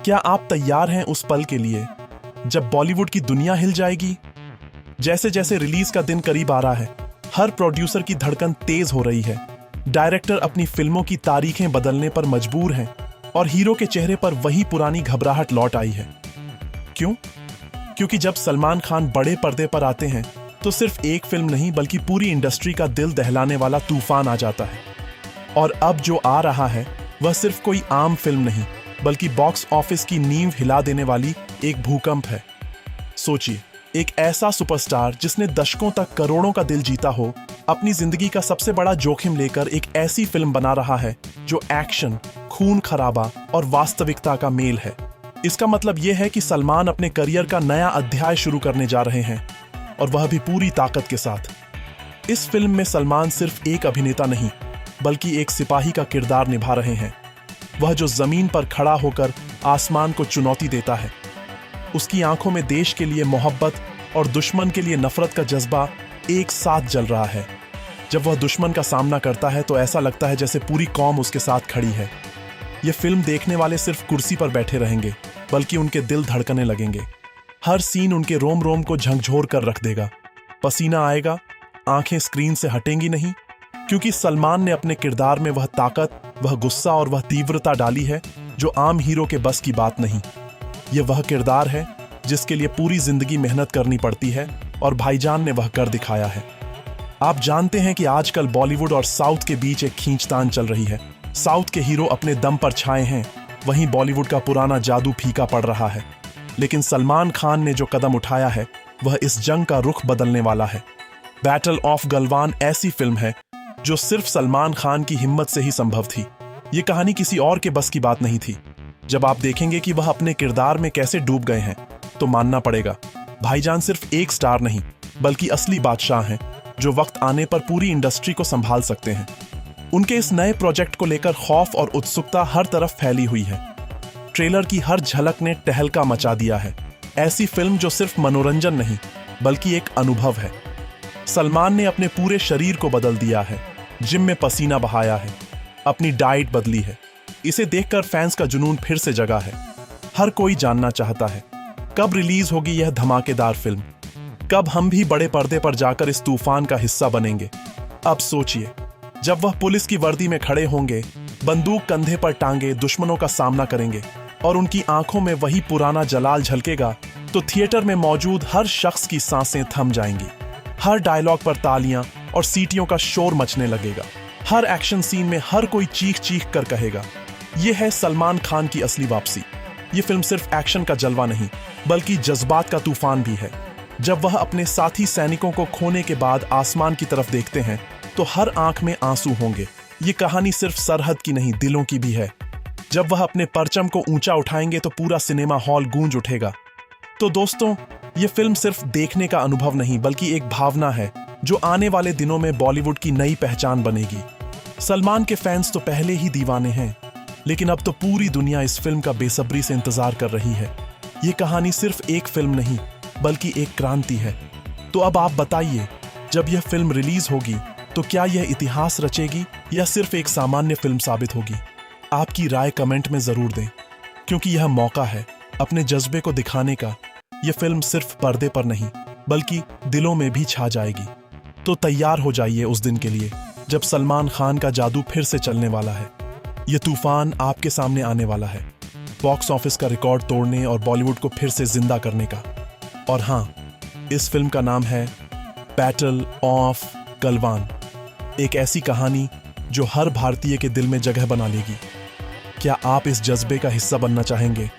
क्या आप तैयार हैं उस पल के लिए जब बॉलीवुड की दुनिया हिल जाएगी? जैसे जैसे रिलीज का दिन करीब आ रहा है, हर प्रोड्यूसर की धड़कन तेज हो रही है। डायरेक्टर अपनी फिल्मों की तारीखें बदलने पर मजबूर हैं और हीरो के चेहरे पर वही पुरानी घबराहट लौट आई है। क्यों? क्योंकि जब सलमान खान बड़े पर्दे पर आते हैं तो सिर्फ एक फिल्म नहीं बल्कि पूरी इंडस्ट्री का दिल दहलाने वाला तूफान आ जाता है। और अब जो आ रहा है वह सिर्फ कोई आम फिल्म नहीं बल्कि बॉक्स ऑफिस की नींव हिला देने वाली एक भूकंप है। सोचिए, एक ऐसा सुपरस्टार जिसने दशकों तक करोड़ों का दिल जीता हो, अपनी जिंदगी का सबसे बड़ा जोखिम लेकर एक ऐसी फिल्म बना रहा है जो एक्शन, खून खराबा और वास्तविकता का मेल है। इसका मतलब यह है कि सलमान अपने करियर का नया अध्याय शुरू करने जा रहे हैं, और वह भी पूरी ताकत के साथ। इस फिल्म में सलमान सिर्फ एक अभिनेता नहीं बल्कि एक सिपाही का किरदार निभा रहे हैं। वह जो जमीन पर खड़ा होकर आसमान को चुनौती देता है। उसकी आंखों में देश के लिए मोहब्बत और दुश्मन के लिए नफरत का जज्बा एक साथ जल रहा है। जब वह दुश्मन का सामना करता है तो ऐसा लगता है जैसे पूरी कौम उसके साथ खड़ी है। यह फिल्म देखने वाले सिर्फ कुर्सी पर बैठे रहेंगे बल्कि उनके दिल धड़कने लगेंगे। हर सीन उनके रोम रोम को झकझोर कर रख देगा। पसीना आएगा, आंखें स्क्रीन से हटेंगी नहीं, क्योंकि सलमान ने अपने किरदार में वह ताकत, वह गुस्सा और वह तीव्रता डाली है जो आम हीरो के बस की बात नहीं। यह वह किरदार है जिसके लिए पूरी जिंदगी मेहनत करनी पड़ती है, और भाईजान ने वह कर दिखाया है। आप जानते हैं कि आजकल बॉलीवुड और साउथ के बीच एक खींचतान चल रही है। साउथ के हीरो अपने दम पर छाए हैं, वहीं बॉलीवुड का पुराना जादू फीका पड़ रहा है। लेकिन सलमान खान ने जो कदम उठाया है वह इस जंग का रुख बदलने वाला है। बैटल ऑफ गलवान ऐसी फिल्म है जो सिर्फ सलमान खान की हिम्मत से ही संभव थी। ये कहानी किसी और के बस की बात नहीं थी। जब आप देखेंगे कि वह अपने किरदार में कैसे डूब गए हैं तो मानना पड़ेगा, भाईजान सिर्फ एक स्टार नहीं बल्कि असली बादशाह हैं जो वक्त आने पर पूरी इंडस्ट्री को संभाल सकते हैं। उनके इस नए प्रोजेक्ट को लेकर खौफ और उत्सुकता हर तरफ फैली हुई है। ट्रेलर की हर झलक ने तहलका मचा दिया है। ऐसी फिल्म जो सिर्फ मनोरंजन नहीं बल्कि एक अनुभव है। सलमान ने अपने पूरे शरीर को बदल दिया है, जिम में पसीना बहाया है, अपनी डाइट बदली है। इसे देखकर फैंस का जुनून फिर से जगा है। हर कोई जानना चाहता है कब रिलीज होगी यह धमाकेदार फिल्म, कब हम भी बड़े पर्दे पर जाकर इस तूफान का हिस्सा बनेंगे। अब सोचिए, जब वह पुलिस की वर्दी में खड़े होंगे, बंदूक कंधे पर टांगे दुश्मनों का सामना करेंगे और उनकी आंखों में वही पुराना जलाल झलकेगा, तो थिएटर में मौजूद हर शख्स की सांसें थम जाएंगी। हर डायलॉग पर तालियां और सीटियों का शोर मचने लगेगा। हर एक्शन सीन में हर कोई चीख चीख कर कहेगा, यह है सलमान खान की असली वापसी। यह फिल्म सिर्फ एक्शन का जलवा नहीं बल्कि जज्बात का तूफान भी है। जब वह अपने साथी सैनिकों को खोने के बाद आसमान की तरफ देखते हैं तो हर आंख में आंसू होंगे। ये कहानी सिर्फ सरहद की नहीं, दिलों की भी है। जब वह अपने परचम को ऊंचा उठाएंगे तो पूरा सिनेमा हॉल गूंज उठेगा। तो दोस्तों, यह फिल्म सिर्फ देखने का अनुभव नहीं बल्कि एक भावना है जो आने वाले दिनों में बॉलीवुड की नई पहचान बनेगी। सलमान के फैंस तो पहले ही दीवाने हैं, लेकिन अब तो पूरी दुनिया इस फिल्म का बेसब्री से इंतजार कर रही है। ये कहानी सिर्फ एक फिल्म नहीं बल्कि एक क्रांति है। तो अब आप बताइए, जब यह फिल्म रिलीज होगी तो क्या यह इतिहास रचेगी या सिर्फ एक सामान्य फिल्म साबित होगी? आपकी राय कमेंट में जरूर दें, क्योंकि यह मौका है अपने जज्बे को दिखाने का। यह फिल्म सिर्फ पर्दे पर नहीं बल्कि दिलों में भी छा जाएगी। तो तैयार हो जाइए उस दिन के लिए जब सलमान खान का जादू फिर से चलने वाला है। यह तूफान आपके सामने आने वाला है, बॉक्स ऑफिस का रिकॉर्ड तोड़ने और बॉलीवुड को फिर से जिंदा करने का। और हाँ, इस फिल्म का नाम है बैटल ऑफ गलवान। एक ऐसी कहानी जो हर भारतीय के दिल में जगह बना लेगी। क्या आप इस जज्बे का हिस्सा बनना चाहेंगे?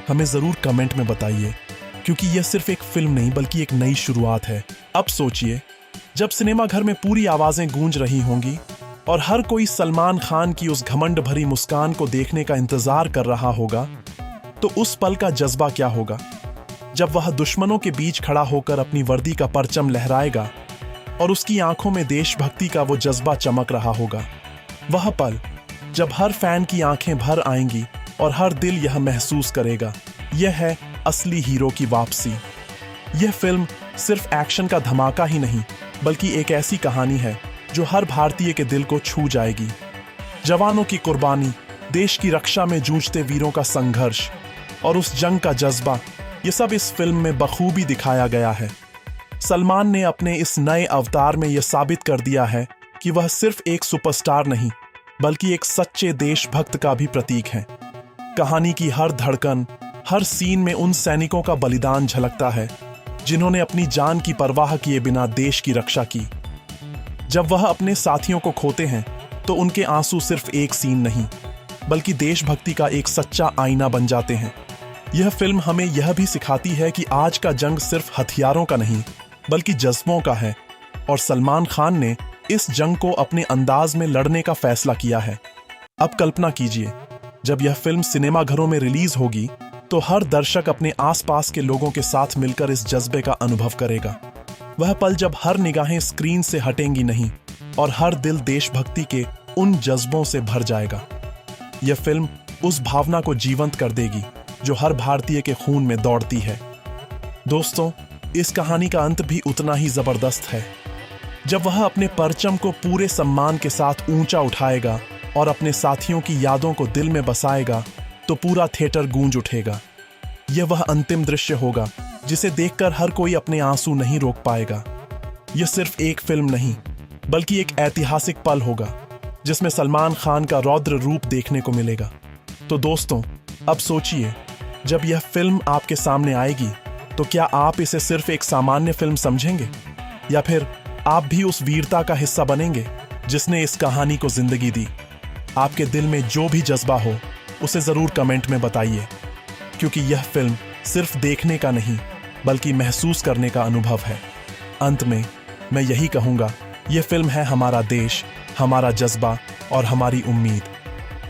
हमें जरूर कमेंट में बताइए, क्योंकि यह सिर्फ एक फिल्म नहीं बल्कि एक नई शुरुआत है। अब सोचिए, जब सिनेमा घर में पूरी आवाजें गूंज रही होंगी और हर कोई सलमान खान की उस घमंड भरी मुस्कान को देखने का इंतजार कर रहा होगा, तो उस पल का जज्बा क्या होगा जब वह दुश्मनों के बीच खड़ा होकर अपनी वर्दी का परचम लहराएगा और उसकी आंखों में देशभक्ति का वो जज्बा चमक रहा होगा। वह पल जब हर फैन की आंखें भर आएंगी और हर दिल यह महसूस करेगा, यह है असली हीरो की वापसी। यह फिल्म सिर्फ एक्शन का धमाका ही नहीं बल्कि एक ऐसी कहानी है जो हर भारतीय के दिल को छू जाएगी। जवानों की कुर्बानी, देश की रक्षा में जूझते वीरों का संघर्ष, और उस जंग का जज्बा, ये सब इस फिल्म में बखूबी दिखाया गया है। सलमान ने अपने इस नए अवतार में यह साबित कर दिया है कि वह सिर्फ एक सुपरस्टार नहीं, बल्कि एक सच्चे देशभक्त का भी प्रतीक है। कहानी की हर धड़कन, हर सीन में उन सैनिकों का बलिदान झलकता है जिन्होंने अपनी जान की परवाह किए बिना देश की रक्षा की। जब वह अपने साथियों को खोते हैं तो उनके आंसू सिर्फ एक सीन नहीं, बल्कि देशभक्ति का एक सच्चा आईना बन जाते हैं। यह फिल्म हमें यह भी सिखाती है कि आज का जंग सिर्फ हथियारों का नहीं, बल्कि जज्बों का है, और सलमान खान ने इस जंग को अपने अंदाज में लड़ने का फैसला किया है। अब कल्पना कीजिए, जब यह फिल्म सिनेमाघरों में रिलीज होगी तो हर दर्शक अपने आसपास के लोगों के साथ मिलकर इस जज्बे का अनुभव करेगा। वह पल जब हर निगाहें स्क्रीन से हटेंगी नहीं और हर दिल देशभक्ति के उन जज्बों से भर जाएगा। यह फिल्म उस भावना को जीवंत कर देगी जो हर भारतीय के खून में दौड़ती है। दोस्तों, इस कहानी का अंत भी उतना ही जबरदस्त है। जब वह अपने परचम को पूरे सम्मान के साथ ऊंचा उठाएगा और अपने साथियों की यादों को दिल में बसाएगा तो पूरा थिएटर गूंज उठेगा। यह वह अंतिम दृश्य होगा जिसे देखकर हर कोई अपने आंसू नहीं रोक पाएगा। यह सिर्फ एक फिल्म नहीं, बल्कि एक ऐतिहासिक पल होगा जिसमें सलमान खान का रौद्र रूप देखने को मिलेगा। तो दोस्तों, अब सोचिए, जब यह फिल्म आपके सामने आएगी तो क्या आप इसे सिर्फ एक सामान्य फिल्म समझेंगे, या फिर आप भी उस वीरता का हिस्सा बनेंगे जिसने इस कहानी को जिंदगी दी? आपके दिल में जो भी जज्बा हो उसे जरूर कमेंट में बताइए, क्योंकि यह फिल्म सिर्फ देखने का नहीं, बल्कि महसूस करने का अनुभव है। अंत में मैं यही कहूंगा, यह फिल्म है हमारा देश, हमारा जज्बा और हमारी उम्मीद।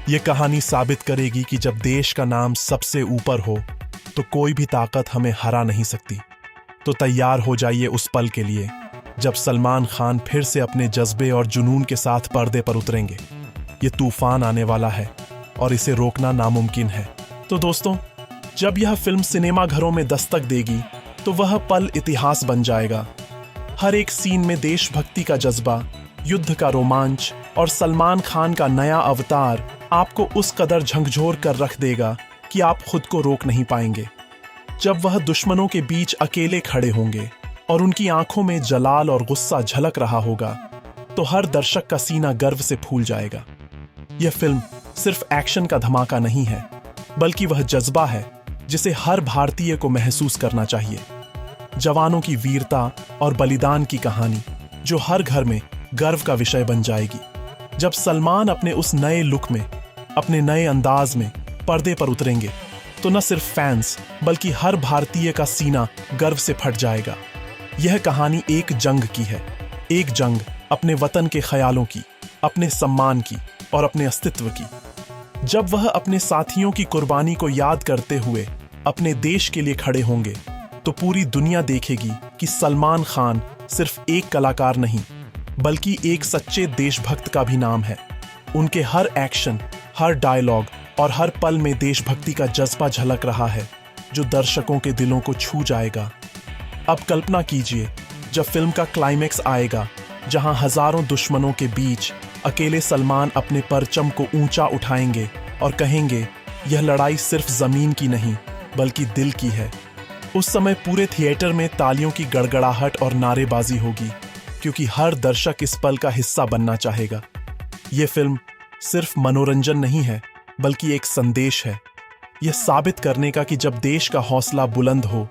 यह कहानी साबित करेगी कि जब देश का नाम सबसे ऊपर हो तो कोई भी ताकत हमें हरा नहीं सकती। तो तैयार हो जाइए उस पल के लिए जब सलमान खान फिर से अपने जज्बे और जुनून के साथ पर्दे पर उतरेंगे। ये तूफान आने वाला है और इसे रोकना नामुमकिन है। तो दोस्तों, जब यह फिल्म सिनेमा घरों में दस्तक देगी तो वह पल इतिहास बन जाएगा। हर एक सीन में देशभक्ति का जज्बा, युद्ध का रोमांच और सलमान खान का नया अवतार आपको उस कदर झकझोर कर रख देगा कि आप खुद को रोक नहीं पाएंगे। जब वह दुश्मनों के बीच अकेले खड़े होंगे और उनकी आंखों में जलाल और गुस्सा झलक रहा होगा तो हर दर्शक का सीना गर्व से फूल जाएगा। यह फिल्म सिर्फ एक्शन का धमाका नहीं है, बल्कि वह जज्बा है जिसे हर भारतीय को महसूस करना चाहिए। जवानों की वीरता और बलिदान की कहानी जो हर घर में गर्व का विषय बन जाएगी। जब सलमान अपने उस नए लुक में, अपने नए अंदाज में पर्दे पर उतरेंगे तो न सिर्फ फैंस बल्कि हर भारतीय का सीना गर्व से फट जाएगा। यह कहानी एक जंग की है, एक जंग अपने वतन के ख्यालों की, अपने सम्मान की और अपने अस्तित्व की। जब वह अपने साथियों की कुर्बानी को याद करते हुए अपने देश के लिए खड़े होंगे तो पूरी दुनिया देखेगी कि सलमान खान सिर्फ एक कलाकार नहीं, बल्कि एक सच्चे देशभक्त का भी नाम है। उनके हर एक्शन, हर डायलॉग और हर पल में देशभक्ति का जज्बा झलक रहा है जो दर्शकों के दिलों को छू जाएगा। अब कल्पना कीजिए, जब फिल्म का क्लाइमेक्स आएगा जहां हजारों दुश्मनों के बीच अकेले सलमान अपने परचम को ऊंचा उठाएंगे और कहेंगे, यह लड़ाई सिर्फ जमीन की नहीं बल्कि दिल की है। उस समय पूरे थिएटर में तालियों की गड़गड़ाहट और नारेबाजी होगी, क्योंकि हर दर्शक इस पल का हिस्सा बनना चाहेगा। यह फिल्म सिर्फ मनोरंजन नहीं है, बल्कि एक संदेश है, यह साबित करने का कि जब देश का हौसला बुलंद हो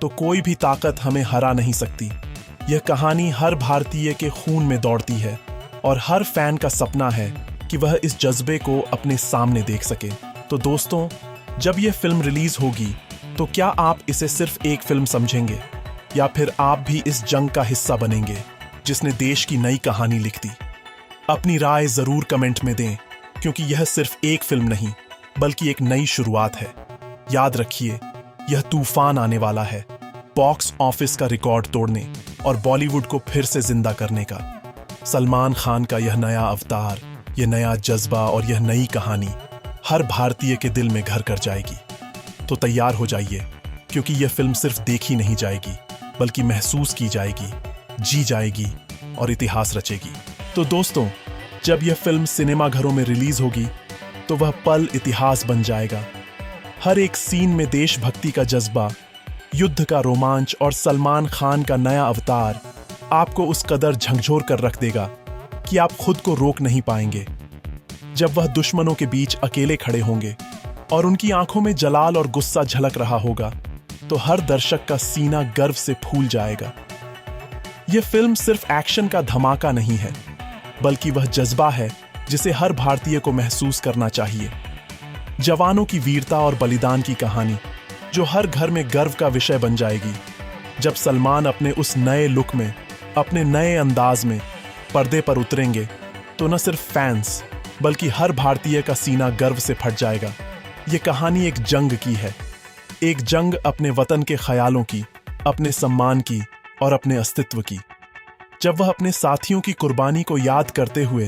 तो कोई भी ताकत हमें हरा नहीं सकती। यह कहानी हर भारतीय के खून में दौड़ती है और हर फैन का सपना है कि वह इस जज्बे को अपने सामने देख सके। तो दोस्तों, जब यह फिल्म रिलीज होगी तो क्या आप इसे सिर्फ एक फिल्म समझेंगे, या फिर आप भी इस जंग का हिस्सा बनेंगे जिसने देश की नई कहानी लिख दी? अपनी राय जरूर कमेंट में दें, क्योंकि यह सिर्फ एक फिल्म नहीं बल्कि एक नई शुरुआत है। याद रखिए, यह तूफान आने वाला है, बॉक्स ऑफिस का रिकॉर्ड तोड़ने और बॉलीवुड को फिर से जिंदा करने का। सलमान खान का यह नया अवतार, यह नया जज्बा और यह नई कहानी हर भारतीय के दिल में घर कर जाएगी। तो तैयार हो जाइए, क्योंकि यह फिल्म सिर्फ देखी नहीं जाएगी बल्कि महसूस की जाएगी, जी जाएगी और इतिहास रचेगी। तो दोस्तों, जब यह फिल्म सिनेमा घरों में रिलीज होगी तो वह पल इतिहास बन जाएगा। हर एक सीन में देशभक्ति का जज्बा, युद्ध का रोमांच और सलमान खान का नया अवतार आपको उस कदर झकझोर कर रख देगा कि आप खुद को रोक नहीं पाएंगे। जब वह दुश्मनों के बीच अकेले खड़े होंगे और उनकी आंखों में जलाल और गुस्सा झलक रहा होगा, तो हर दर्शक का सीना गर्व से फूल जाएगा। यह फिल्म सिर्फ एक्शन का धमाका नहीं है, बल्कि वह जज्बा है जिसे हर भारतीय को महसूस करना चाहिए। जवानों की वीरता और बलिदान की कहानी जो हर घर में गर्व का विषय बन जाएगी। जब सलमान अपने उस नए लुक में, अपने नए अंदाज में पर्दे पर उतरेंगे, तो न सिर्फ फैंस बल्कि हर भारतीय का सीना गर्व से फट जाएगा। ये कहानी एक जंग की है, एक जंग अपने वतन के ख्यालों की, अपने सम्मान की और अपने अस्तित्व की। जब वह अपने साथियों की कुर्बानी को याद करते हुए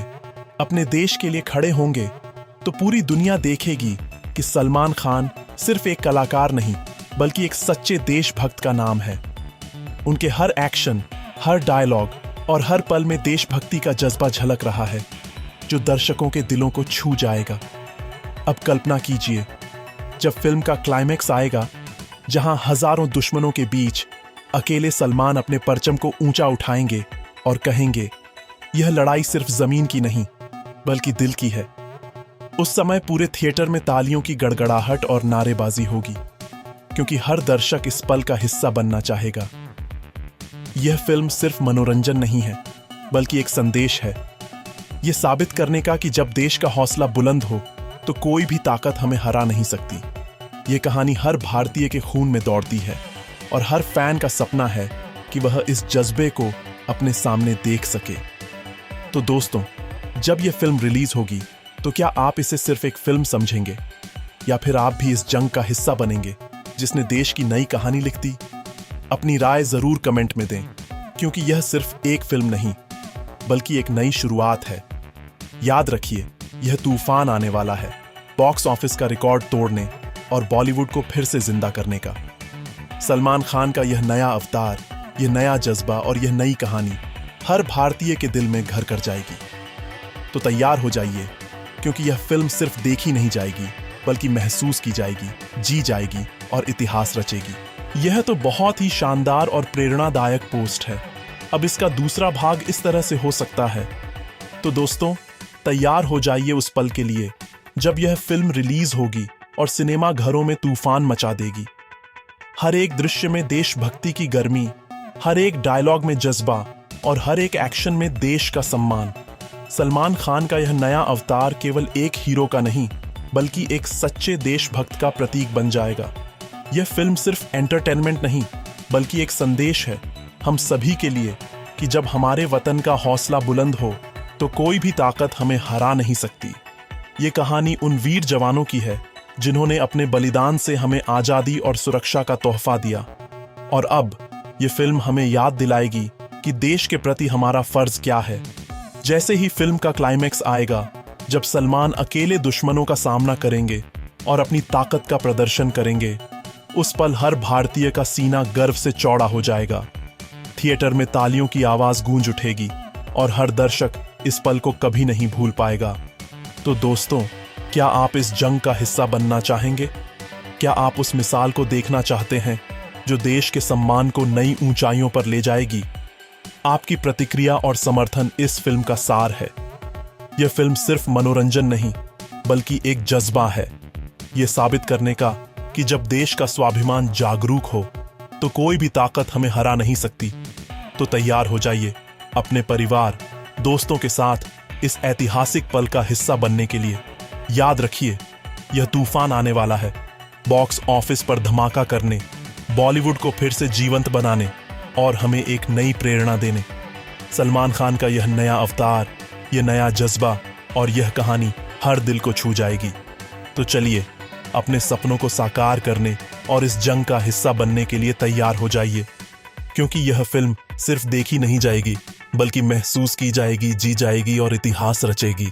अपने देश के लिए खड़े होंगे, तो पूरी दुनिया देखेगी कि सलमान खान सिर्फ एक कलाकार नहीं, बल्कि एक सच्चे देशभक्त का नाम है। उनके हर एक्शन, हर डायलॉग और हर पल में देशभक्ति का जज्बा झलक रहा है, जो दर्शकों के दिलों को छू जाएगा। अब कल्पना कीजिए, जब फिल्म का क्लाइमैक्स आएगा, जहां हजारों दुश्मनों के बीच अकेले सलमान अपने परचम को ऊंचा उठाएंगे और कहेंगे, यह लड़ाई सिर्फ जमीन की नहीं, बल्कि दिल की है। उस समय पूरे थिएटर में तालियों की गड़गड़ाहट और नारेबाजी होगी, क्योंकि हर दर्शक इस पल का हिस्सा बनना चाहेगा। यह फिल्म सिर्फ मनोरंजन नहीं है, बल्कि एक संदेश है, यह साबित करने का कि जब देश का हौसला बुलंद हो, तो कोई भी ताकत हमें हरा नहीं सकती। यह कहानी हर भारतीय के खून में दौड़ती है और हर फैन का सपना है कि वह इस जज्बे को अपने सामने देख सके। तो दोस्तों, जब यह फिल्म रिलीज होगी, तो क्या आप इसे सिर्फ एक फिल्म समझेंगे, या फिर आप भी इस जंग का हिस्सा बनेंगे जिसने देश की नई कहानी लिख दी? अपनी राय जरूर कमेंट में दें, क्योंकि यह सिर्फ एक फिल्म नहीं, बल्कि एक नई शुरुआत है। याद रखिए, यह तूफान आने वाला है, बॉक्स ऑफिस का रिकॉर्ड तोड़ने और बॉलीवुड को फिर से जिंदा करने का। सलमान खान का यह नया अवतार, यह नया जज्बा और यह नई कहानी हर भारतीय के दिल में घर कर जाएगी। तो तैयार हो जाइए, क्योंकि यह फिल्म सिर्फ देखी नहीं जाएगी, बल्कि महसूस की जाएगी, जी जाएगी और इतिहास रचेगी। यह तो बहुत ही शानदार और प्रेरणादायक पोस्ट है। अब इसका दूसरा भाग इस तरह से हो सकता है। तो दोस्तों, तैयार हो जाइए उस पल के लिए जब यह फिल्म रिलीज होगी और सिनेमा घरों में तूफान मचा देगी। हर एक दृश्य में देशभक्ति की गर्मी, हर एक डायलॉग में जज्बा और हर एक एक्शन में देश का सम्मान। सलमान खान का यह नया अवतार केवल एक हीरो का नहीं, बल्कि एक सच्चे देशभक्त का प्रतीक बन जाएगा। यह फिल्म सिर्फ एंटरटेनमेंट नहीं, बल्कि एक संदेश है हम सभी के लिए कि जब हमारे वतन का हौसला बुलंद हो, तो कोई भी ताकत हमें हरा नहीं सकती। ये कहानी उन वीर जवानों की है जिन्होंने अपने बलिदान से हमें आजादी और सुरक्षा का तोहफा दिया। और अब ये फिल्म हमें याद दिलाएगी कि देश के प्रति हमारा फर्ज क्या है। जैसे ही फिल्म का क्लाइमैक्स आएगा, जब सलमान अकेले दुश्मनों का सामना करेंगे और अपनी ताकत का प्रदर्शन करेंगे, उस पल हर भारतीय का सीना गर्व से चौड़ा हो जाएगा। थिएटर में तालियों की आवाज गूंज उठेगी और हर दर्शक इस पल को कभी नहीं भूल पाएगा। तो दोस्तों, क्या आप इस जंग का हिस्सा बनना चाहेंगे? क्या आप उस मिसाल को देखना चाहते हैं जो देश के सम्मान को नई ऊंचाइयों पर ले जाएगी? आपकी प्रतिक्रिया और समर्थन इस फिल्म का सार है। यह फिल्म सिर्फ मनोरंजन नहीं, बल्कि एक जज्बा है, यह साबित करने का कि जब देश का स्वाभिमान जागरूक हो, तो कोई भी ताकत हमें हरा नहीं सकती। तो तैयार हो जाइए अपने परिवार, दोस्तों के साथ इस ऐतिहासिक पल का हिस्सा बनने के लिए। याद रखिए, यह तूफान आने वाला है, बॉक्स ऑफिस पर धमाका करने, बॉलीवुड को फिर से जीवंत बनाने और हमें एक नई प्रेरणा देने। सलमान खान का यह नया अवतार, यह नया जज्बा और यह कहानी हर दिल को छू जाएगी। तो चलिए, अपने सपनों को साकार करने और इस जंग का हिस्सा बनने के लिए तैयार हो जाइए, क्योंकि यह फिल्म सिर्फ देखी नहीं जाएगी, बल्कि महसूस की जाएगी, जी जाएगी और इतिहास रचेगी।